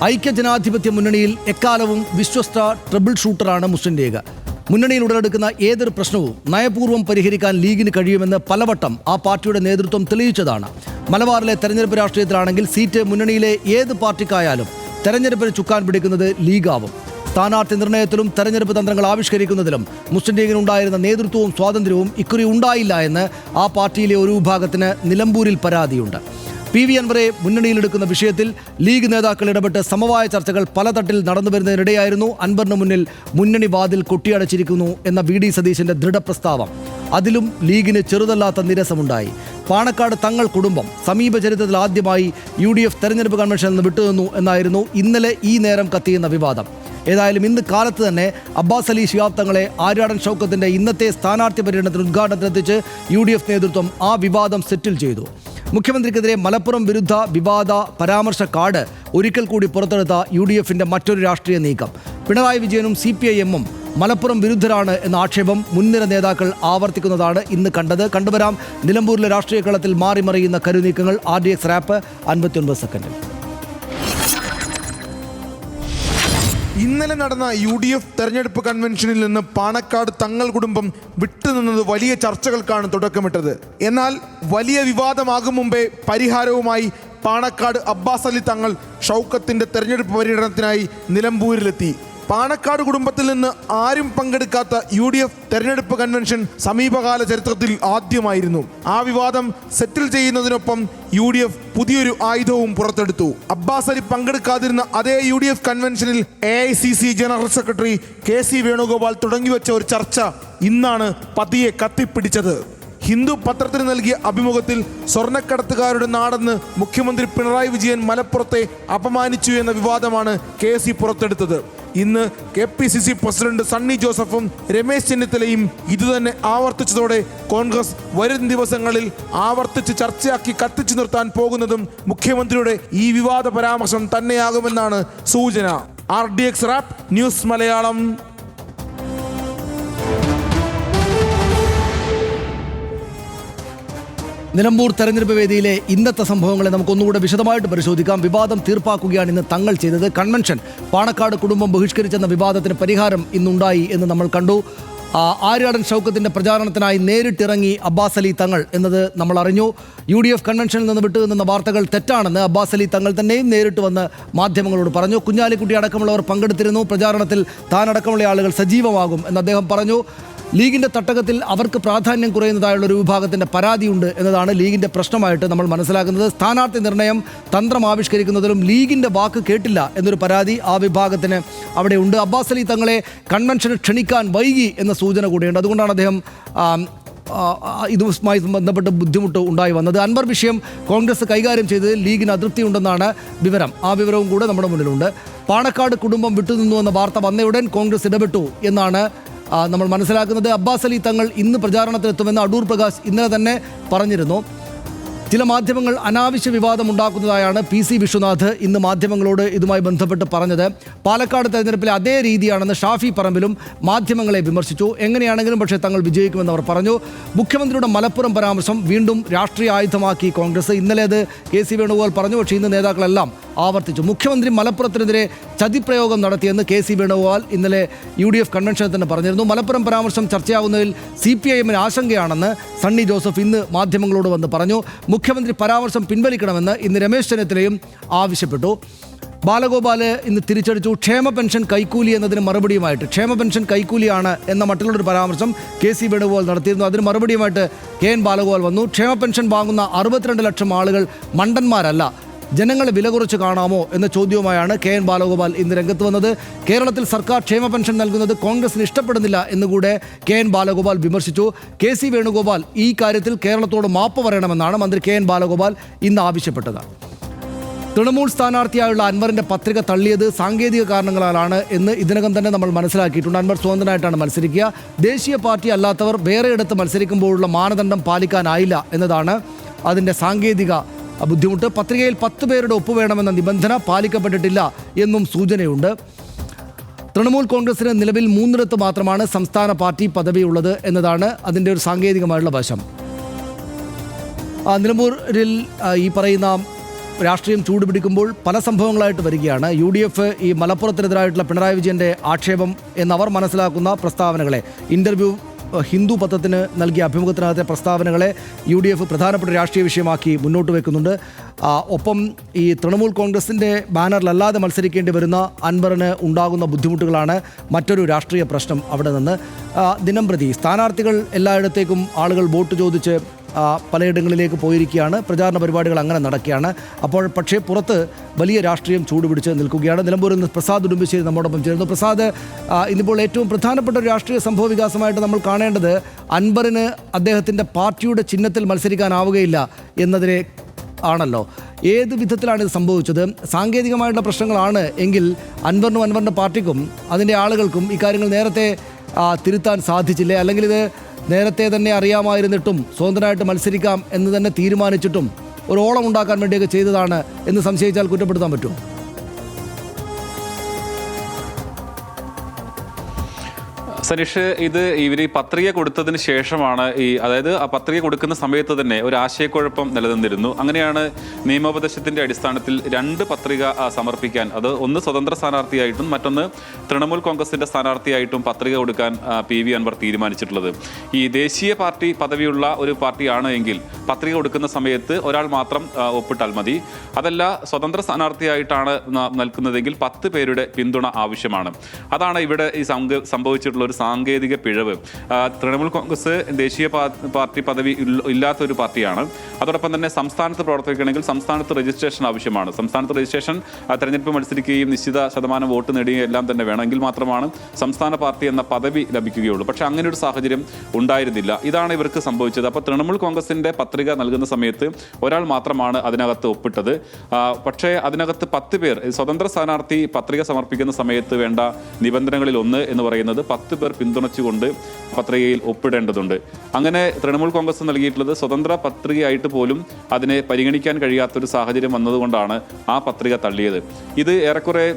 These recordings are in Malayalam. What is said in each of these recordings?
ഐക്യജനാധിപത്യ മുന്നണിയിൽ എക്കാലവും വിശ്വസ്ത ട്രബിൾ ഷൂട്ടറാണ് മുസ്ലിം ലീഗ്. മുന്നണിയിൽ ഉടലെടുക്കുന്ന ഏതൊരു പ്രശ്നവും നയപൂർവ്വം പരിഹരിക്കാൻ ലീഗിന് കഴിയുമെന്ന് പലവട്ടം ആ പാർട്ടിയുടെ നേതൃത്വം തെളിയിച്ചതാണ്. മലബാറിലെ തെരഞ്ഞെടുപ്പ് രാഷ്ട്രീയത്തിലാണെങ്കിൽ സീറ്റ് മുന്നണിയിലെ ഏത് പാർട്ടിക്കായാലും തെരഞ്ഞെടുപ്പിന് ചുക്കാൻ പിടിക്കുന്നത് ലീഗാവും. സ്ഥാനാർത്ഥി നിർണയത്തിലും തെരഞ്ഞെടുപ്പ് തന്ത്രങ്ങൾ ആവിഷ്കരിക്കുന്നതിലും മുസ്ലിം ലീഗിനുണ്ടായിരുന്ന നേതൃത്വവും സ്വാതന്ത്ര്യവും ഇക്കുറി ഉണ്ടായില്ല എന്ന് ആ പാർട്ടിയിലെ ഒരു വിഭാഗത്തിന് നിലമ്പൂരിൽ പരാതിയുണ്ട്. PV അൻവറെ മുന്നണിയിലെടുക്കുന്ന വിഷയത്തിൽ ലീഗ് നേതാക്കൾ ഇടപെട്ട് സമവായ ചർച്ചകൾ പലതട്ടിൽ നടന്നുവരുന്നതിനിടെയായിരുന്നു അൻവറിന് മുന്നിൽ മുന്നണി വാതിൽ കൊട്ടിയടച്ചിരിക്കുന്നു എന്ന VD സതീശന്റെ ദൃഢപ്രസ്താവം. അതിലും ലീഗിന് ചെറുതല്ലാത്ത നിരസമുണ്ടായി. പാണക്കാട് തങ്ങൾ കുടുംബം സമീപ ചരിത്രത്തിൽ ആദ്യമായി UDF തെരഞ്ഞെടുപ്പ് കൺവെൻഷനിൽ നിന്ന് വിട്ടുനിന്നു എന്നായിരുന്നു ഇന്നലെ ഈ നേരം കത്തിയുന്ന വിവാദം. ഏതായാലും ഇന്ന് കാലത്ത് തന്നെ അബ്ബാസ് അലി ശിഹാബ് തങ്ങളെ ആര്യാടൻ ഷൗക്കത്തിന്റെ ഇന്നത്തെ സ്ഥാനാർത്ഥി പര്യടനത്തിന് ഉദ്ഘാടനത്തിനെത്തിച്ച് UDF നേതൃത്വം ആ വിവാദം സെറ്റിൽ ചെയ്തു. മുഖ്യമന്ത്രിക്കെതിരെ മലപ്പുറം വിരുദ്ധ വിവാദ പരാമർശ കാർഡ് ഒരിക്കൽ കൂടി പുറത്തെടുത്ത UDFന്റെ മറ്റൊരു രാഷ്ട്രീയ നീക്കം. പിണറായി വിജയനും CPIM-ഉം മലപ്പുറം വിരുദ്ധരാണ് എന്ന ആക്ഷേപം മുൻനിര നേതാക്കൾ ആവർത്തിക്കുന്നതാണ് ഇന്ന് കണ്ടുവരാം. നിലമ്പൂരിലെ രാഷ്ട്രീയ കളത്തിൽ മാറിമറിയുന്ന കരുനീക്കങ്ങൾ. RDX റാപ്പ് 59 സെക്കൻഡിൽ. ഇന്നലെ നടന്ന UDF തെരഞ്ഞെടുപ്പ് കൺവെൻഷനിൽ നിന്ന് പാണക്കാട് തങ്ങൾ കുടുംബം വിട്ടുനിന്നത് വലിയ ചർച്ചകൾക്കാണ് തുടക്കമിട്ടത്. എന്നാൽ വലിയ വിവാദമാകും മുമ്പേ പരിഹാരവുമായി പാണക്കാട് അബ്ബാസ് അലി തങ്ങൾ ഷൗക്കത്തിന്റെ തെരഞ്ഞെടുപ്പ് പര്യടനത്തിനായി നിലമ്പൂരിലെത്തി. പാണക്കാട് കുടുംബത്തിൽ നിന്ന് ആരും പങ്കെടുക്കാത്ത UDF തെരഞ്ഞെടുപ്പ് കൺവെൻഷൻ സമീപകാല ചരിത്രത്തിൽ ആദ്യമായിരുന്നു. ആ വിവാദം സെറ്റിൽ ചെയ്യുന്നതിനൊപ്പം UDF പുതിയൊരു ആയുധവും പുറത്തെടുത്തു. അബ്ബാസ് അലി പങ്കെടുക്കാതിരുന്ന അതേ UDF കൺവെൻഷനിൽ AICC general secretary KC Venugopal തുടങ്ങിവെച്ച ഒരു ചർച്ച ഇന്നാണ് പതിയെ കത്തിപ്പിടിച്ചത്. ഹിന്ദു പത്രത്തിന് നൽകിയ അഭിമുഖത്തിൽ സ്വർണ്ണക്കടത്തുകാരുടെ നാടെന്ന് മുഖ്യമന്ത്രി പിണറായി വിജയൻ മലപ്പുറത്തെ അപമാനിച്ചു എന്ന വിവാദമാണ് KC പുറത്തെടുത്തത്. ഇന്ന് KPCC പ്രസിഡന്റ് സണ്ണി ജോസഫും രമേശ് ചെന്നിത്തലയും ഇതുതന്നെ ആവർത്തിച്ചതോടെ കോൺഗ്രസ് വരും ദിവസങ്ങളിൽ ആവർത്തിച്ച് ചർച്ചയാക്കി കത്തിച്ചു നിർത്താൻ പോകുന്നതും മുഖ്യമന്ത്രിയുടെ ഈ വിവാദ പരാമർശം തന്നെയാകുമെന്നാണ് സൂചന. RDX rap news Malayalam. Nilambur തെരഞ്ഞെടുപ്പ് വേദിയിലെ ഇന്നത്തെ സംഭവങ്ങളെ നമുക്കൊന്നുകൂടെ വിശദമായിട്ട് പരിശോധിക്കാം. വിവാദം തീർപ്പാക്കുകയാണ് ഇന്ന് തങ്ങൾ ചെയ്തത്. കൺവെൻഷൻ പാണക്കാട് കുടുംബം ബഹിഷ്കരിച്ചെന്ന വിവാദത്തിന് പരിഹാരം ഇന്നുണ്ടായി എന്ന് നമ്മൾ കണ്ടു. ആര്യാടൻ ഷൗക്കത്തിന്റെ പ്രചാരണത്തിനായി നേരിട്ടിറങ്ങി അബ്ബാസ് അലി തങ്ങൾ എന്നത് നമ്മൾ അറിഞ്ഞു. UDF കൺവെൻഷനിൽ നിന്ന് വിട്ടുനിന്ന വാർത്തകൾ തെറ്റാണെന്ന് അബ്ബാസ് അലി തങ്ങൾ തന്നെയും നേരിട്ട് വന്ന് മാധ്യമങ്ങളോട് പറഞ്ഞു. കുഞ്ഞാലിക്കുട്ടി അടക്കമുള്ളവർ പങ്കെടുത്തിരുന്നു. പ്രചാരണത്തിൽ താനടക്കമുള്ള ആളുകൾ സജീവമാകും എന്ന് അദ്ദേഹം പറഞ്ഞു. ലീഗിൻ്റെ തട്ടകത്തിൽ അവർക്ക് പ്രാധാന്യം കുറയുന്നതായുള്ളൊരു വിഭാഗത്തിൻ്റെ പരാതിയുണ്ട് എന്നതാണ് ലീഗിൻ്റെ പ്രശ്നമായിട്ട് നമ്മൾ മനസ്സിലാക്കുന്നത്. സ്ഥാനാർത്ഥി നിർണയം തന്ത്രം ആവിഷ്കരിക്കുന്നതിലും ലീഗിൻ്റെ വാക്ക് കേട്ടില്ല എന്നൊരു പരാതി ആ വിഭാഗത്തിന് അവിടെ ഉണ്ട്. അബ്ബാസ് അലി തങ്ങളെ കൺവെൻഷന് ക്ഷണിക്കാൻ വൈകി എന്ന സൂചന കൂടിയുണ്ട്. അതുകൊണ്ടാണ് അദ്ദേഹം ഇതുമായി ബന്ധപ്പെട്ട് ബുദ്ധിമുട്ട് ഉണ്ടായി വന്നത്. അൻവർ വിഷയം കോൺഗ്രസ് കൈകാര്യം ചെയ്തതിൽ ലീഗിന് അതൃപ്തിയുണ്ടെന്നാണ് വിവരം. ആ വിവരവും കൂടെ നമ്മുടെ മുന്നിലുണ്ട്. പാണക്കാട് കുടുംബം വിട്ടുനിന്നു എന്ന വാർത്ത വന്നയുടൻ കോൺഗ്രസ് ഇടപെട്ടു എന്നാണ് നമ്മൾ മനസ്സിലാക്കുന്നത്. അബ്ബാസ് അലി തങ്ങൾ ഇന്ന് പ്രചാരണത്തിനെത്തുമെന്ന് അടൂർ പ്രകാശ് ഇന്നലെ തന്നെ പറഞ്ഞിരുന്നു. ചില മാധ്യമങ്ങൾ അനാവശ്യ വിവാദം ഉണ്ടാക്കുന്നതായാണ് PC വിശ്വനാഥ് ഇന്ന് മാധ്യമങ്ങളോട് ഇതുമായി ബന്ധപ്പെട്ട് പറഞ്ഞത്. പാലക്കാട് തെരഞ്ഞെടുപ്പിലെ അതേ രീതിയാണെന്ന് ഷാഫി പറമ്പിലും മാധ്യമങ്ങളെ വിമർശിച്ചു. എങ്ങനെയാണെങ്കിലും പക്ഷേ തങ്ങൾ വിജയിക്കുമെന്ന് അവർ പറഞ്ഞു. മുഖ്യമന്ത്രിയുടെ മലപ്പുറം പരാമർശം വീണ്ടും രാഷ്ട്രീയ ആയുധമാക്കി കോൺഗ്രസ്. ഇന്നലെ അത് KC വേണുഗോപാൽ പറഞ്ഞു. പക്ഷേ ഇന്ന് നേതാക്കളെല്ലാം ആവർത്തിച്ചു. മുഖ്യമന്ത്രി മലപ്പുറത്തിനെതിരെ ചതിപ്രയോഗം നടത്തിയെന്ന് KC വേണുഗോപാൽ ഇന്നലെ UDF കൺവെൻഷനിൽ തന്നെ പറഞ്ഞിരുന്നു. മലപ്പുറം പരാമർശം ചർച്ചയാകുന്നതിൽ CPIM-ന് ആശങ്കയാണെന്ന് സണ്ണി ജോസഫ് ഇന്ന് മാധ്യമങ്ങളോട് വന്ന് പറഞ്ഞു. മുഖ്യമന്ത്രി പരാമർശം പിൻവലിക്കണമെന്ന് ഇന്ന് രമേശ് ചെന്നിത്തലയും ആവശ്യപ്പെട്ടു. ബാലഗോപാൽ ഇന്ന് തിരിച്ചടിച്ചു. ക്ഷേമ പെൻഷൻ കൈക്കൂലി എന്നതിന് മറുപടിയുമായിട്ട് ക്ഷേമ പെൻഷൻ കൈക്കൂലിയാണ് എന്ന മറ്റുള്ളൊരു പരാമർശം KC വേണുഗോപാൽ നടത്തിയിരുന്നു. അതിന് മറുപടിയുമായിട്ട് KN ബാലഗോപാൽ വന്നു. ക്ഷേമ പെൻഷൻ വാങ്ങുന്ന 62 ലക്ഷം ആളുകൾ മണ്ടന്മാരല്ല, ജനങ്ങളെ വില കുറച്ച് കാണാമോ എന്ന ചോദ്യവുമായാണ് KN ബാലഗോപാൽ ഇന്ന് രംഗത്ത് വന്നത്. കേരളത്തിൽ സർക്കാർ ക്ഷേമ പെൻഷൻ നൽകുന്നത് കോൺഗ്രസിന് ഇഷ്ടപ്പെടുന്നില്ല എന്നുകൂടെ KN ബാലഗോപാൽ വിമർശിച്ചു. KC വേണുഗോപാൽ ഈ കാര്യത്തിൽ കേരളത്തോട് മാപ്പ് പറയണമെന്നാണ് മന്ത്രി KN ബാലഗോപാൽ ഇന്ന് ആവശ്യപ്പെട്ടത്. തൃണമൂൽ സ്ഥാനാർത്ഥിയായുള്ള അൻവറിൻ്റെ പത്രിക തള്ളിയത് സാങ്കേതിക കാരണങ്ങളാലാണ് എന്ന് ഇതിനകം തന്നെ നമ്മൾ മനസ്സിലാക്കിയിട്ടുണ്ട്. അൻവർ സ്വതന്ത്രനായിട്ടാണ് മത്സരിക്കുക. ദേശീയ പാർട്ടി അല്ലാത്തവർ വേറെയിടത്ത് മത്സരിക്കുമ്പോഴുള്ള മാനദണ്ഡം പാലിക്കാനായില്ല എന്നതാണ് അതിൻ്റെ സാങ്കേതിക ബുദ്ധിമുട്ട്. പത്രികയിൽ 10 പേരുടെ ഒപ്പ് വേണമെന്ന നിബന്ധന പാലിക്കപ്പെട്ടിട്ടില്ല എന്നും സൂചനയുണ്ട്. തൃണമൂൽ കോൺഗ്രസിന് നിലവിൽ 3 മാത്രമാണ് സംസ്ഥാന പാർട്ടി പദവിയുള്ളത് എന്നതാണ് അതിൻ്റെ ഒരു സാങ്കേതികമായുള്ള വശം. നിലമ്പൂരിൽ ഈ പറയുന്ന രാഷ്ട്രീയം ചൂടുപിടിക്കുമ്പോൾ പല സംഭവങ്ങളായിട്ട് വരികയാണ്. UDF ഈ മലപ്പുറത്തിനെതിരായിട്ടുള്ള പിണറായി വിജയൻ്റെ ആക്ഷേപം എന്നവർ മനസ്സിലാക്കുന്ന പ്രസ്താവനകളെ, ഇൻ്റർവ്യൂ ഹിന്ദു പത്രത്തിന് നൽകിയ അഭിമുഖത്തിനകത്തെ പ്രസ്താവനകളെ UDF പ്രധാനപ്പെട്ട രാഷ്ട്രീയ വിഷയമാക്കി മുന്നോട്ട് വയ്ക്കുന്നുണ്ട്. ഒപ്പം ഈ തൃണമൂൽ കോൺഗ്രസിൻ്റെ ബാനറിലല്ലാതെ മത്സരിക്കേണ്ടി വരുന്ന അൻവറിന് ഉണ്ടാകുന്ന ബുദ്ധിമുട്ടുകളാണ് മറ്റൊരു രാഷ്ട്രീയ പ്രശ്നം. അവിടെ നിന്ന് ദിനംപ്രതി സ്ഥാനാർത്ഥികൾ എല്ലായിടത്തേക്കും ആളുകൾ വോട്ട് ചോദിച്ച് പലയിടങ്ങളിലേക്ക് പോയിരിക്കുകയാണ്. പ്രചാരണ പരിപാടികൾ അങ്ങനെ നടക്കുകയാണ്. അപ്പോൾ പക്ഷേ പുറത്ത് വലിയ രാഷ്ട്രീയം ചൂടുപിടിച്ച് നിൽക്കുകയാണ്. നിലമ്പൂരിൽ നിന്ന് പ്രസാദ് ഉടുമ്പശ്ശേരി നമ്മോടൊപ്പം ചേരുന്നു. പ്രസാദ്, ഇന്നിപ്പോൾ ഏറ്റവും പ്രധാനപ്പെട്ട ഒരു രാഷ്ട്രീയ സംഭവ വികാസമായിട്ട് നമ്മൾ കാണേണ്ടത് അൻവറിന് അദ്ദേഹത്തിൻ്റെ പാർട്ടിയുടെ ചിഹ്നത്തിൽ മത്സരിക്കാനാവുകയില്ല എന്നതിനെ ആണല്ലോ. ഏത് വിധത്തിലാണ് ഇത് സംഭവിച്ചത്? സാങ്കേതികമായിട്ടുള്ള പ്രശ്നങ്ങളാണ് എങ്കിൽ അൻവറിനും അൻവറിൻ്റെ പാർട്ടിക്കും അതിൻ്റെ ആളുകൾക്കും ഇക്കാര്യങ്ങൾ നേരത്തെ തിരുത്താൻ സാധിച്ചില്ലേ? അല്ലെങ്കിൽ ഇത് നേരത്തെ തന്നെ അറിയാമായിരുന്നിട്ടും സ്വതന്ത്രമായിട്ട് മത്സരിക്കാം എന്ന് തന്നെ തീരുമാനിച്ചിട്ടും ഒരു ഓളം ഉണ്ടാക്കാൻ വേണ്ടിയൊക്കെ ചെയ്തതാണ് എന്ന് സംശയിച്ചാൽ കുറ്റപ്പെടുത്താൻ പറ്റുമോ? സനീഷ്, ഇത് ഇവർ പത്രിക കൊടുത്തതിന് ശേഷമാണ് അതായത് ആ പത്രിക കൊടുക്കുന്ന സമയത്ത് തന്നെ ഒരു ആശയക്കുഴപ്പം നിലനിന്നിരുന്നു. അങ്ങനെയാണ് നിയമോപദേശത്തിന്റെ അടിസ്ഥാനത്തിൽ 2 പത്രിക സമർപ്പിക്കാൻ, അത് ഒന്ന് സ്വതന്ത്ര സ്ഥാനാർത്ഥിയായിട്ടും മറ്റൊന്ന് തൃണമൂൽ കോൺഗ്രസിന്റെ സ്ഥാനാർത്ഥിയായിട്ടും പത്രിക കൊടുക്കാൻ PV അൻവർ തീരുമാനിച്ചിട്ടുള്ളത്. ഈ ദേശീയ പാർട്ടി പദവിയുള്ള ഒരു പാർട്ടിയാണ് എങ്കിൽ പത്രിക കൊടുക്കുന്ന സമയത്ത് ഒരാൾ മാത്രം ഒപ്പിട്ടാൽ മതി. അതല്ല, സ്വതന്ത്ര സ്ഥാനാർത്ഥിയായിട്ടാണ് നിൽക്കുന്നതെങ്കിൽ 10 പേരുടെ പിന്തുണ ആവശ്യമാണ്. അതാണ് ഇവിടെ ഈ സംഭവിച്ചിട്ടുള്ള ഒരു സാങ്കേതിക പിഴവ്. തൃണമൂൽ കോൺഗ്രസ് ദേശീയ പാർട്ടി പദവി ഇല്ലാത്തൊരു പാർട്ടിയാണ്. അതോടൊപ്പം തന്നെ സംസ്ഥാനത്ത് പ്രവർത്തിക്കണമെങ്കിൽ സംസ്ഥാനത്ത് രജിസ്ട്രേഷൻ ആവശ്യമാണ്. സംസ്ഥാനത്ത് രജിസ്ട്രേഷൻ തെരഞ്ഞെടുപ്പ് മത്സരിക്കുകയും നിശ്ചിത ശതമാനം വോട്ട് നേടുകയും എല്ലാം തന്നെ വേണമെങ്കിൽ മാത്രമാണ് സംസ്ഥാന പാർട്ടി എന്ന പദവി ലഭിക്കുകയുള്ളൂ. പക്ഷേ അങ്ങനെ ഒരു സാഹചര്യം ഉണ്ടായിരുന്നില്ല. ഇതാണ് ഇവർക്ക് സംഭവിച്ചത്. അപ്പോൾ തൃണമൂൽ കോൺഗ്രസിന്റെ പത്രിക നൽകുന്ന സമയത്ത് ഒരാൾ മാത്രമാണ് അതിനകത്ത് ഒപ്പിട്ടത്. പക്ഷേ അതിനകത്ത് 10 പേർ, സ്വതന്ത്ര സ്ഥാനാർത്ഥി പത്രിക സമർപ്പിക്കുന്ന സമയത്ത് വേണ്ട നിബന്ധനകളിൽ ഒന്ന് എന്ന് പറയുന്നത് 10 പേർ പിന്തുണച്ചുകൊണ്ട് പത്രികയിൽ ഒപ്പിടേണ്ടതുണ്ട്. അങ്ങനെ തൃണമൂൽ കോൺഗ്രസ് നൽകിയിട്ടുള്ളത് സ്വതന്ത്ര പത്രികയായിട്ട് പോലും അതിനെ പരിഗണിക്കാൻ കഴിയാത്തൊരു സാഹചര്യം വന്നതുകൊണ്ടാണ് ആ പത്രിക തള്ളിയത്. ഇത് ഏറെക്കുറെ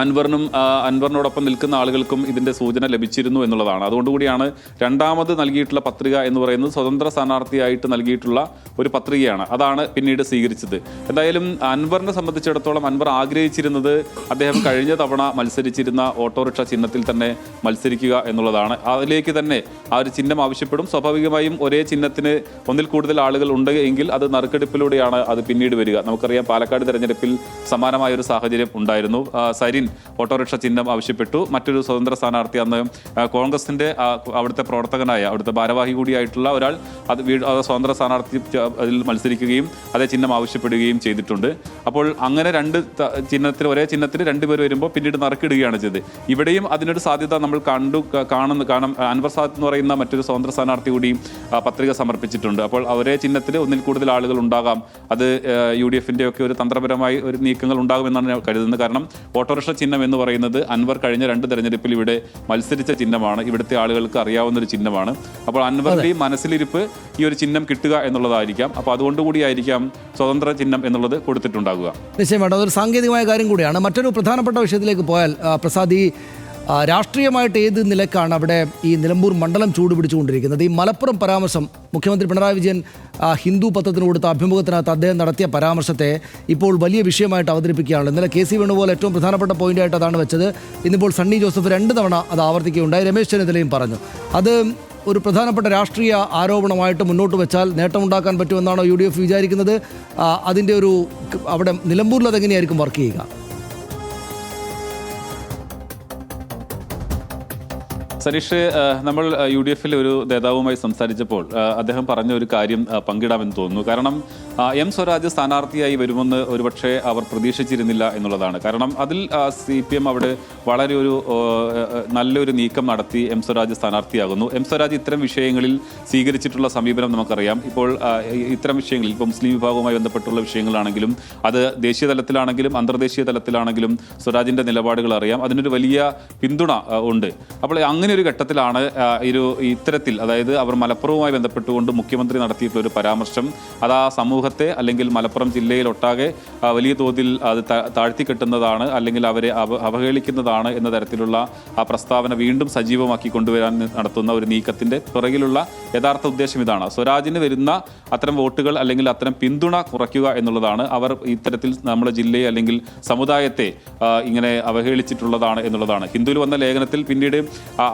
അൻവറിനോടൊപ്പം നിൽക്കുന്ന ആളുകൾക്കും ഇതിൻ്റെ സൂചന ലഭിച്ചിരുന്നു എന്നുള്ളതാണ്. അതുകൊണ്ടുകൂടിയാണ് രണ്ടാമത് നൽകിയിട്ടുള്ള പത്രിക എന്ന് പറയുന്നത് സ്വതന്ത്ര സ്ഥാനാർത്ഥിയായിട്ട് നൽകിയിട്ടുള്ള ഒരു പത്രികയാണ്. അതാണ് പിന്നീട് സ്വീകരിച്ചത്. എന്തായാലും അൻവറിനെ സംബന്ധിച്ചിടത്തോളം അൻവർ ആഗ്രഹിച്ചിരുന്നത് അദ്ദേഹം കഴിഞ്ഞ തവണ മത്സരിച്ചിരുന്ന ഓട്ടോറിക്ഷ ചിഹ്നത്തിൽ തന്നെ മത്സരിക്കുക എന്നുള്ളതാണ്. അതിലേക്ക് തന്നെ ആ ഒരു ചിഹ്നം ആവശ്യപ്പെടും. സ്വാഭാവികമായും ഒരേ ചിഹ്നത്തിന് ഒന്നിൽ കൂടുതൽ ആളുകൾ ഉണ്ട് എങ്കിൽ അത് നറുക്കെടുപ്പിലൂടെയാണ് അത് പിന്നീട് വരിക. നമുക്കറിയാം, പാലക്കാട് തെരഞ്ഞെടുപ്പിൽ സമാനമായ ഒരു സാഹചര്യം ഉണ്ടായിരുന്നു. സരിൻ ഓട്ടോറിക്ഷ ചിഹ്നം ആവശ്യപ്പെട്ടു. മറ്റൊരു സ്വതന്ത്ര സ്ഥാനാർത്ഥി, അന്ന് കോൺഗ്രസിന്റെ അവിടുത്തെ പ്രവർത്തകനായ, അവിടുത്തെ ഭാരവാഹി കൂടിയായിട്ടുള്ള ഒരാൾ അത് സ്വതന്ത്ര സ്ഥാനാർത്ഥി അതിൽ മത്സരിക്കുകയും അതേ ചിഹ്നം ആവശ്യപ്പെടുകയും ചെയ്തിട്ടുണ്ട്. അപ്പോൾ അങ്ങനെ ഒരേ ചിഹ്നത്തിന് 2 പേർ വരുമ്പോൾ പിന്നീട് നറുക്കിടുകയാണ് ചെയ്തത്. ഇവിടെയും അതിനൊരു സാധ്യത നമ്മൾ കാണാം. അൻവർ സാദത്ത് എന്ന് പറയുന്ന മറ്റൊരു സ്വതന്ത്ര സ്ഥാനാർത്ഥി കൂടി പത്രിക സമർപ്പിച്ചിട്ടുണ്ട്. അപ്പോൾ ഒരേ ചിഹ്നത്തിൽ ഒന്നിൽ കൂടുതൽ ആളുകൾ ഉണ്ടാകാം. അത് UDFന്റെ ഒക്കെ ഒരു തന്ത്രപരമായി ഒരു നീക്കങ്ങൾ ഉണ്ടാകുമെന്നാണ് ഞാൻ കരുതുന്നത്. കാരണം ഓട്ടോറിക്ഷ ചിഹ്നം എന്ന് പറയുന്നത് അൻവർ കഴിഞ്ഞ 2 തെരഞ്ഞെടുപ്പിൽ ഇവിടെ മത്സരിച്ച ചിഹ്നമാണ്. ഇവിടുത്തെ ആളുകൾക്ക് അറിയാവുന്ന ഒരു ചിഹ്നമാണ്. അപ്പോൾ അൻവറിന്റെ മനസ്സിലിരിപ്പ് ഈ ഒരു ചിഹ്നം കിട്ടുക എന്നുള്ളതായിരിക്കാം. അപ്പോൾ അതുകൊണ്ടുകൂടിയായിരിക്കാം സ്വതന്ത്ര ചിഹ്നം എന്നുള്ളത് കൊടുത്തിട്ടുണ്ടാകുക. നിശ്ചയമായിട്ടും അതൊരു സാങ്കേതികമായ കാര്യം കൂടിയാണ്. മറ്റൊരു പ്രധാനപ്പെട്ട വിഷയത്തിലേക്ക് പോയാൽ പ്രസാദ്, ഈ രാഷ്ട്രീയമായിട്ട് ഏത് നിലക്കാണ് അവിടെ ഈ നിലമ്പൂർ മണ്ഡലം ചൂടുപിടിച്ചുകൊണ്ടിരിക്കുന്നത്? ഈ മലപ്പുറം പരാമർശം, മുഖ്യമന്ത്രി പിണറായി വിജയൻ ഹിന്ദു പത്രത്തിന് കൊടുത്ത അഭിമുഖത്തിനകത്ത് അദ്ദേഹം നടത്തിയ പരാമർശത്തെ ഇപ്പോൾ വലിയ വിഷയമായിട്ട് അവതരിപ്പിക്കുകയാണ്. ഇന്നലെ KC വേണുഗോപാൽ ഏറ്റവും പ്രധാനപ്പെട്ട പോയിന്റായിട്ട് അതാണ് വെച്ചത്. ഇന്നിപ്പോൾ സണ്ണി ജോസഫ് 2 തവണ അത് ആവർത്തിക്കുകയുണ്ടായി. രമേശ് ചെന്നിത്തലയും പറഞ്ഞു. അത് ഒരു പ്രധാനപ്പെട്ട രാഷ്ട്രീയ ആരോപണമായിട്ട് മുന്നോട്ട് വെച്ചാൽ നേട്ടമുണ്ടാക്കാൻ പറ്റുമെന്നാണോ UDF വിചാരിക്കുന്നത്? അതിൻ്റെ ഒരു അവിടെ നിലമ്പൂരിൽ അതെങ്ങനെയായിരിക്കും വർക്ക് ചെയ്യുക? സനീഷ്, നമ്മൾ UDFൽ ഒരു നേതാവുമായി സംസാരിച്ചപ്പോൾ അദ്ദേഹം പറഞ്ഞ ഒരു കാര്യം പങ്കിടാമെന്ന് തോന്നുന്നു. കാരണം M സ്വരാജ് സ്ഥാനാർത്ഥിയായി വരുമെന്ന് ഒരുപക്ഷെ അവർ പ്രതീക്ഷിച്ചിരുന്നില്ല എന്നുള്ളതാണ്. കാരണം അതിൽ CPM അവിടെ വളരെ നല്ലൊരു നീക്കം നടത്തി M സ്വരാജ് സ്ഥാനാർത്ഥിയാകുന്നു. M സ്വരാജ് ഇത്തരം വിഷയങ്ങളിൽ സ്വീകരിച്ചിട്ടുള്ള സമീപനം നമുക്കറിയാം. ഇപ്പോൾ ഇത്തരം വിഷയങ്ങളിൽ, ഇപ്പോൾ മുസ്ലിം വിഭാഗവുമായി ബന്ധപ്പെട്ടുള്ള വിഷയങ്ങളാണെങ്കിലും അത് ദേശീയ തലത്തിലാണെങ്കിലും അന്തർദേശീയ തലത്തിലാണെങ്കിലും സ്വരാജിൻ്റെ നിലപാടുകൾ അറിയാം. അതിനൊരു വലിയ പിന്തുണ ഉണ്ട്. അപ്പോൾ അങ്ങനെ അങ്ങനെ ഒരു ഘട്ടത്തിലാണ് ഇത്തരത്തിൽ, അതായത് അവർ മലപ്പുറവുമായി ബന്ധപ്പെട്ടുകൊണ്ട് മുഖ്യമന്ത്രി നടത്തിയിട്ടുള്ള ഒരു പരാമർശം അത് ആ സമൂഹത്തെ അല്ലെങ്കിൽ മലപ്പുറം ജില്ലയിലൊട്ടാകെ വലിയ തോതിൽ അത് താഴ്ത്തിക്കെട്ടുന്നതാണ്, അല്ലെങ്കിൽ അവരെ അവഹേളിക്കുന്നതാണ് എന്ന തരത്തിലുള്ള ആ പ്രസ്താവന വീണ്ടും സജീവമാക്കി കൊണ്ടുവരാൻ നടത്തുന്ന ഒരു നീക്കത്തിന്റെ പിറകിലുള്ള യഥാർത്ഥ ഉദ്ദേശം ഇതാണ്. സ്വരാജിന് വരുന്ന അത്തരം വോട്ടുകൾ അല്ലെങ്കിൽ അത്തരം പിന്തുണ കുറയ്ക്കുക എന്നുള്ളതാണ്. അവർ ഇത്തരത്തിൽ നമ്മുടെ ജില്ലയെ അല്ലെങ്കിൽ സമുദായത്തെ ഇങ്ങനെ അവഹേളിച്ചിട്ടുള്ളതാണ് എന്നുള്ളതാണ്. ഹിന്ദുവിൽ വന്ന ലേഖനത്തിൽ പിന്നീട്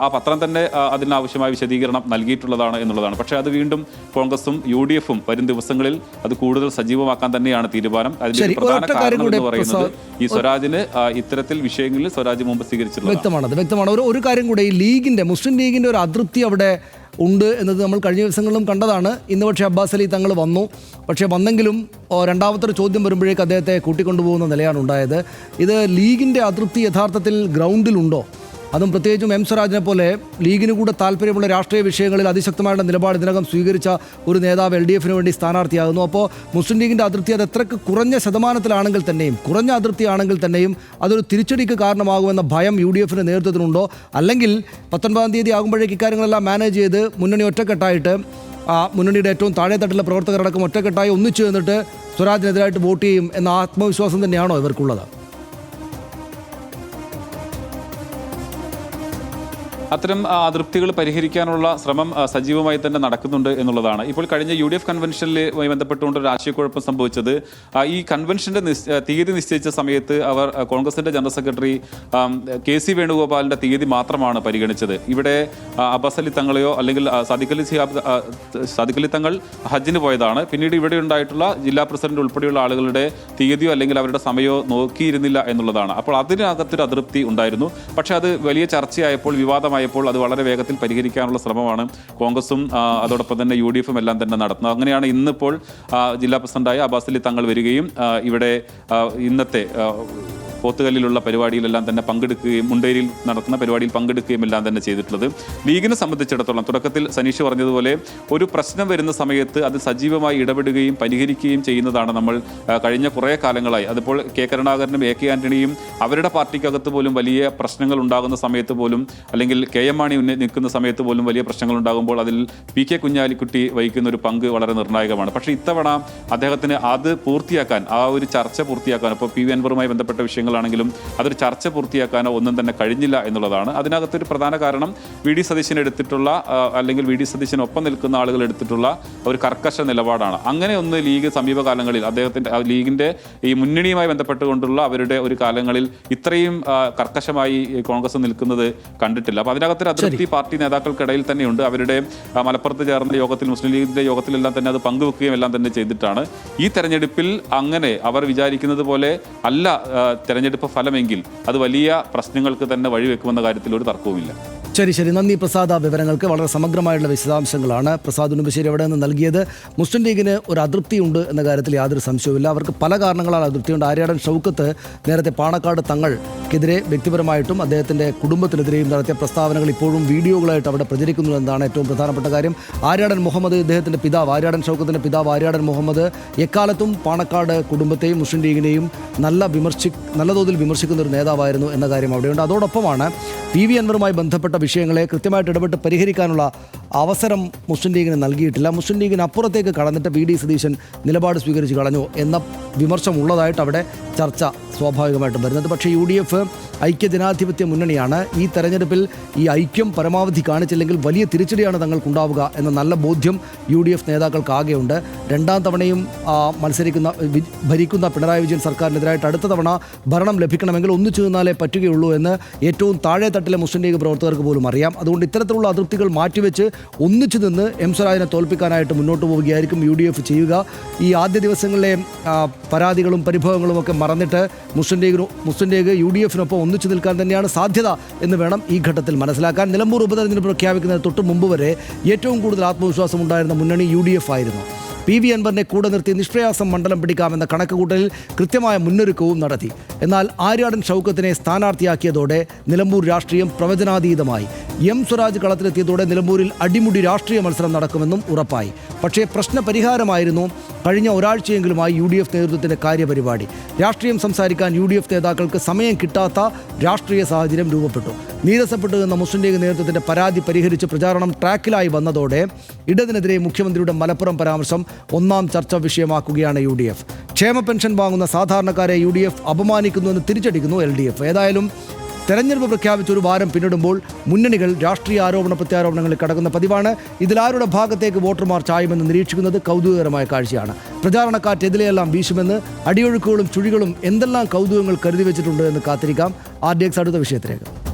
ആ പത്രം തന്നെ അതിനാവശ്യമായ വിശദീകരണം നൽകിയിട്ടുള്ളതാണ് എന്നുള്ളതാണ്. പക്ഷേ അത് വീണ്ടും കോൺഗ്രസും UDF-ഉം വരും ദിവസങ്ങളിൽ അത് കൂടുതൽ സജീവമാക്കാൻ തന്നെയാണ് തീരുമാനം. അതിന്റെ പ്രധാന കാരണം എന്ന് പറയുന്നത് ഈ സ്വരാജിന് ഇത്തരത്തിൽ വിഷയങ്ങളിൽ സ്വരാജ് മുമ്പ് സ്വീകരിച്ചിട്ടുള്ളത് വ്യക്തമാണ്. ഒരു കാര്യം കൂടെ, ഈ മുസ്ലിം ലീഗിന്റെ ഒരു അതൃപ്തി അവിടെ ഉണ്ട് എന്നത് നമ്മൾ കഴിഞ്ഞ ദിവസങ്ങളിലും കണ്ടതാണ്. ഇന്ന് പക്ഷേ അബ്ബാസ് അലി തങ്ങൾ വന്നു. പക്ഷേ വന്നെങ്കിലും രണ്ടാമത്തെ ഒരു ചോദ്യം വരുമ്പോഴേക്ക് അദ്ദേഹത്തെ കൂട്ടിക്കൊണ്ടുപോകുന്ന നിലയാണ് ഉണ്ടായത്. ഇത് ലീഗിൻ്റെ അതൃപ്തി യഥാർത്ഥത്തിൽ ഗ്രൗണ്ടിലുണ്ടോ? അതും പ്രത്യേകിച്ചും സ്വരാജിനെ പോലെ ലീഗിന് കൂടെ താല്പര്യമുള്ള രാഷ്ട്രീയ വിഷയങ്ങളിൽ അതിശക്തമായ നിലപാട് ഇതിനകം സ്വീകരിച്ച ഒരു നേതാവ് LDF-ന് വേണ്ടി സ്ഥാനാർത്ഥിയാകുന്നു. അപ്പോൾ മുസ്ലിം ലീഗിൻ്റെ അതൃപ്തി അത് എത്രക്ക് കുറഞ്ഞ ശതമാനത്തിലാണെങ്കിൽ തന്നെയും, കുറഞ്ഞ അതൃപ്തിയാണെങ്കിൽ തന്നെയും അതൊരു തിരിച്ചടിക്ക് കാരണമാകുമെന്ന ഭയം UDF-ന് നേതൃത്വത്തിനുണ്ടോ? അല്ലെങ്കിൽ 19-ാം തീയതി ആകുമ്പോഴേക്ക് ഇക്കാര്യങ്ങളെല്ലാം മാനേജ് ചെയ്ത് മുന്നണി ഒറ്റക്കെട്ടായിട്ട് മുന്നണിയുടെ ഏറ്റവും താഴെത്തട്ടിലെ പ്രവർത്തകരടക്കം ഒറ്റക്കെട്ടായി ഒന്നിച്ചു നിന്നിട്ട് സ്വരാജിനെതിരായിട്ട് വോട്ട് ചെയ്യും എന്ന ആത്മവിശ്വാസം തന്നെയാണോ ഇവർക്കുള്ളത്? അത്തരം അതൃപ്തികൾ പരിഹരിക്കാനുള്ള ശ്രമം സജീവമായി തന്നെ നടക്കുന്നുണ്ട് എന്നുള്ളതാണ്. ഇപ്പോൾ കഴിഞ്ഞ UDF കൺവെൻഷനുമായി ബന്ധപ്പെട്ടുകൊണ്ട് ഒരു ആശയക്കുഴപ്പം സംഭവിച്ചത്, ഈ കൺവെൻഷന്റെ തീയതി നിശ്ചയിച്ച സമയത്ത് അവർ കോൺഗ്രസിന്റെ ജനറൽ സെക്രട്ടറി KC വേണുഗോപാലിന്റെ തീയതി മാത്രമാണ് പരിഗണിച്ചത്. ഇവിടെ അബ്ബാസ് അലി തങ്ങളെയോ അല്ലെങ്കിൽ സാദിഖ് അലി തങ്ങൾ ഹജ്ജിന് പോയതാണ്. പിന്നീട് ഇവിടെ ഉണ്ടായിട്ടുള്ള ജില്ലാ പ്രസിഡന്റ് ഉൾപ്പെടെയുള്ള ആളുകളുടെ തീയതിയോ അല്ലെങ്കിൽ അവരുടെ സമയമോ നോക്കിയിരുന്നില്ല എന്നുള്ളതാണ്. അപ്പോൾ അതിനകത്തൊരു അതൃപ്തി ഉണ്ടായിരുന്നു. പക്ഷേ അത് വലിയ ചർച്ചയായപ്പോൾ, വിവാദമായി അത് വളരെ വേഗത്തിൽ പരിഹരിക്കാനുള്ള ശ്രമമാണ് കോൺഗ്രസും അതോടൊപ്പം തന്നെ UDF-ഉം എല്ലാം തന്നെ നടത്തുന്നത്. അങ്ങനെയാണ് ഇന്നിപ്പോൾ ജില്ലാ പ്രസിഡന്റായ അബ്ബാസ് അലി തങ്ങൾ വരികയും ഇവിടെ ഇന്നത്തെ പോത്തുകല്ലിലുള്ള പരിപാടിയിലെല്ലാം തന്നെ പങ്കെടുക്കുകയും മുണ്ടേരിയിൽ നടത്തുന്ന പരിപാടിയിൽ പങ്കെടുക്കുകയും എല്ലാം തന്നെ ചെയ്തിട്ടുള്ളത്. ലീഗിനെ സംബന്ധിച്ചിടത്തോളം തുടക്കത്തിൽ സനീഷ് പറഞ്ഞതുപോലെ ഒരു പ്രശ്നം വരുന്ന സമയത്ത് അത് സജീവമായി ഇടപെടുകയും പരിഹരിക്കുകയും ചെയ്യുന്നതാണ് നമ്മൾ കഴിഞ്ഞ കുറേ കാലങ്ങളായി. അതിപ്പോൾ K കരുണാകരനും AK ആന്റണിയും അവരുടെ പാർട്ടിക്കകത്ത് പോലും വലിയ പ്രശ്നങ്ങൾ ഉണ്ടാകുന്ന സമയത്ത് പോലും, അല്ലെങ്കിൽ KM മാണി നിൽക്കുന്ന സമയത്ത് പോലും വലിയ പ്രശ്നങ്ങൾ ഉണ്ടാകുമ്പോൾ അതിൽ PK കുഞ്ഞാലിക്കുട്ടി വഹിക്കുന്ന ഒരു പങ്ക് വളരെ നിർണായകമാണ്. പക്ഷേ ഇത്തവണ അദ്ദേഹത്തിന് അത് പൂർത്തിയാക്കാൻ, ആ ഒരു ചർച്ച പൂർത്തിയാക്കാൻ, ഇപ്പോൾ PV അൻവറുമായി ബന്ധപ്പെട്ട വിഷയങ്ങൾ ആണെങ്കിലും അതൊരു ചർച്ച പൂർത്തിയാക്കാനോ ഒന്നും തന്നെ കഴിഞ്ഞില്ല എന്നുള്ളതാണ്. അതിനകത്തൊരു പ്രധാന കാരണം VD സതീശൻ എടുത്തിട്ടുള്ള, അല്ലെങ്കിൽ VD സതീശനൊപ്പം നിൽക്കുന്ന ആളുകൾ എടുത്തിട്ടുള്ള ഒരു കർക്കശ നിലപാടാണ്. അങ്ങനെ ഒന്ന് ലീഗ് സമീപകാലങ്ങളിൽ ലീഗിന്റെ ഈ മുന്നണിയുമായി ബന്ധപ്പെട്ടുകൊണ്ടുള്ള അവരുടെ ഒരു കാലങ്ങളിൽ ഇത്രയും കർക്കശമായി കോൺഗ്രസ് നിൽക്കുന്നത് കണ്ടിട്ടില്ല. അപ്പോൾ അതിനകത്തൊരു അതൃപ്തി പാർട്ടി നേതാക്കൾക്കിടയിൽ തന്നെയുണ്ട്. അവരുടെ മലപ്പുറത്ത് ചേർന്ന യോഗത്തിൽ, മുസ്ലിം ലീഗിന്റെ യോഗത്തിലെല്ലാം തന്നെ അത് പങ്കുവെക്കുകയും എല്ലാം തന്നെ ചെയ്തിട്ടാണ്. ഈ തെരഞ്ഞെടുപ്പിൽ അങ്ങനെ അവർ വിചാരിക്കുന്നത് പോലെ അല്ല തെരഞ്ഞെടുപ്പ് ഫലമെങ്കിൽ അത് വലിയ പ്രശ്നങ്ങൾക്ക് തന്നെ വഴിവെക്കുമെന്ന കാര്യത്തിൽ ഒരു തർക്കവുമില്ല. ശരി, നന്ദി പ്രസാദ്. വിവരങ്ങൾക്ക് വളരെ സമഗ്രമായിട്ടുള്ള വിശദാംശങ്ങളാണ് പ്രസാദ് ഉടുമ്പശ്ശേരി അവിടെ നിന്ന് നൽകിയത്. മുസ്ലിം ലീഗിന് ഒരു അതൃപ്തിയുണ്ട് എന്ന കാര്യത്തിൽ യാതൊരു സംശയവുമില്ല. അവർക്ക് പല കാരണങ്ങളാണ് അതൃപ്തിയുണ്ട്. ആര്യാടൻ ഷൗക്കത്ത് നേരത്തെ പാണക്കാട് തങ്ങൾക്കെതിരെ വ്യക്തിപരമായിട്ടും അദ്ദേഹത്തിൻ്റെ കുടുംബത്തിനെതിരെയും നടത്തിയ പ്രസ്താവനകൾ ഇപ്പോഴും വീഡിയോകളായിട്ട് അവിടെ പ്രചരിക്കുന്നു എന്നതാണ് ഏറ്റവും പ്രധാനപ്പെട്ട കാര്യം. ആര്യാടൻ മുഹമ്മദ്, ഇദ്ദേഹത്തിൻ്റെ പിതാവ്, ആര്യാടൻ ഷൗക്കത്തിൻ്റെ പിതാവ് ആര്യാടൻ മുഹമ്മദ് എക്കാലത്തും പാണക്കാട് കുടുംബത്തെയും മുസ്ലിം ലീഗിനെയും നല്ല തോതിൽ വിമർശിക്കുന്ന ഒരു നേതാവായിരുന്നു എന്ന കാര്യം അവിടെയുണ്ട്. അതോടൊപ്പമാണ് PV അൻവറുമായി ബന്ധപ്പെട്ട വിഷയങ്ങളെ കൃത്യമായിട്ട് ഇടപെട്ട് പരിഹരിക്കാനുള്ള അവസരം മുസ്ലിം ലീഗിന് നൽകിയിട്ടില്ല. മുസ്ലിം ലീഗിന് അപ്പുറത്തേക്ക് കടന്നിട്ട് VD സതീശൻ നിലപാട് സ്വീകരിച്ച് കളഞ്ഞു എന്ന വിമർശം ഉള്ളതായിട്ട് അവിടെ ചർച്ച സ്വാഭാവികമായിട്ടും വരുന്നത്. പക്ഷേ UDF ഐക്യജനാധിപത്യ മുന്നണിയാണ്. ഈ തെരഞ്ഞെടുപ്പിൽ ഈ ഐക്യം പരമാവധി കാണിച്ചില്ലെങ്കിൽ വലിയ തിരിച്ചടിയാണ് തങ്ങൾക്കുണ്ടാവുക എന്ന നല്ല ബോധ്യം UDF നേതാക്കൾക്കാകെയുണ്ട്. രണ്ടാം തവണയും ഭരിക്കുന്ന പിണറായി വിജയൻ സർക്കാരിനെതിരായിട്ട് അടുത്ത തവണ ഭരണം ലഭിക്കണമെങ്കിൽ ഒന്നിച്ചു നിന്നാലേ പറ്റുകയുള്ളൂ എന്ന് ഏറ്റവും താഴെ തട്ടിലെ മുസ്ലിം ലീഗ് പ്രവർത്തകർക്ക് പോലും അറിയാം. അതുകൊണ്ട് ഇത്തരത്തിലുള്ള അതൃപ്തികൾ മാറ്റിവെച്ച് ഒന്നിച്ചു നിന്ന് സ്വരാജിനെ തോൽപ്പിക്കാനായിട്ട് മുന്നോട്ട് പോവുകയായിരിക്കും UDF ചെയ്യുക. ഈ ആദ്യ ദിവസങ്ങളിലെ പരാതികളും പരിഭവങ്ങളും ഒക്കെ മറന്നിട്ട് മുസ്ലിം ലീഗ് UDF-നൊപ്പം ഒന്നിച്ചു നിൽക്കാൻ തന്നെയാണ് സാധ്യത എന്ന് വേണം ഈ ഘട്ടത്തിൽ മനസ്സിലാക്കാൻ. നിലമ്പൂർ ഉപതെരഞ്ഞെടുപ്പ് പ്രഖ്യാപിക്കുന്നതിന് തൊട്ട് മുമ്പ് വരെ ഏറ്റവും കൂടുതൽ ആത്മവിശ്വാസം ഉണ്ടായിരുന്ന മുന്നണി UDF ആയിരുന്നു. PV അൻവറിനെ കൂടെ നിർത്തി നിഷ്പ്രയാസം മണ്ഡലം പിടിക്കാമെന്ന കണക്കുകൂട്ടലിൽ കൃത്യമായ മുന്നൊരുക്കവും നടത്തി. എന്നാൽ ആര്യാടൻ ഷൗക്കത്തിനെ സ്ഥാനാർത്ഥിയാക്കിയതോടെ നിലമ്പൂർ രാഷ്ട്രീയം പ്രവചനാതീതമായി. M സ്വരാജ് കളത്തിലെത്തിയതോടെ നിലമ്പൂരിൽ അടിമുടി രാഷ്ട്രീയ മത്സരം നടക്കുമെന്നും ഉറപ്പായി. പക്ഷേ പ്രശ്നപരിഹാരമായിരുന്നു കഴിഞ്ഞ ഒരാഴ്ചയെങ്കിലുമായി UDF നേതൃത്വത്തിന്റെ കാര്യപരിപാടി. രാഷ്ട്രീയം സംസാരിക്കാൻ UDF നേതാക്കൾക്ക് സമയം കിട്ടാത്ത രാഷ്ട്രീയ സാഹചര്യം രൂപപ്പെട്ടു. നീരസപ്പെട്ടു എന്ന മുസ്ലിം ലീഗ് നേതൃത്വത്തിന്റെ പരാതി പരിഹരിച്ച് പ്രചാരണം ട്രാക്കിലായി വന്നതോടെ ഇടതിനെതിരെ മുഖ്യമന്ത്രിയുടെ മലപ്പുറം പരാമർശം ഒന്നാം ചർച്ചാ വിഷയമാക്കുകയാണ് UDF. ക്ഷേമ പെൻഷൻ വാങ്ങുന്ന സാധാരണക്കാരെ UDF അപമാനിക്കുന്നുവെന്ന് തിരിച്ചടിക്കുന്നു LDF. ഏതായാലും തെരഞ്ഞെടുപ്പ് പ്രഖ്യാപിച്ച ഒരു വാരം പിന്നിടുമ്പോൾ മുന്നണികൾ രാഷ്ട്രീയ ആരോപണ പ്രത്യാരോപണങ്ങളിൽ കടക്കുന്ന പതിവാണ്. ഇതിലാരുടെ ഭാഗത്തേക്ക് വോട്ടർമാർ ചായുമെന്ന് നിരീക്ഷിക്കുന്നത് കൗതുകകരമായ കാഴ്ചയാണ്. പ്രചാരണക്കാറ്റ് എതിലെയെല്ലാം വീശുമെന്ന് അടിയൊഴുക്കുകളും ചുഴികളും എന്തെല്ലാം കൗതുകങ്ങൾ കരുതി വെച്ചിട്ടുണ്ട് എന്ന് കാത്തിരിക്കാം. RDX അടുത്ത വിഷയത്തിലേക്ക്.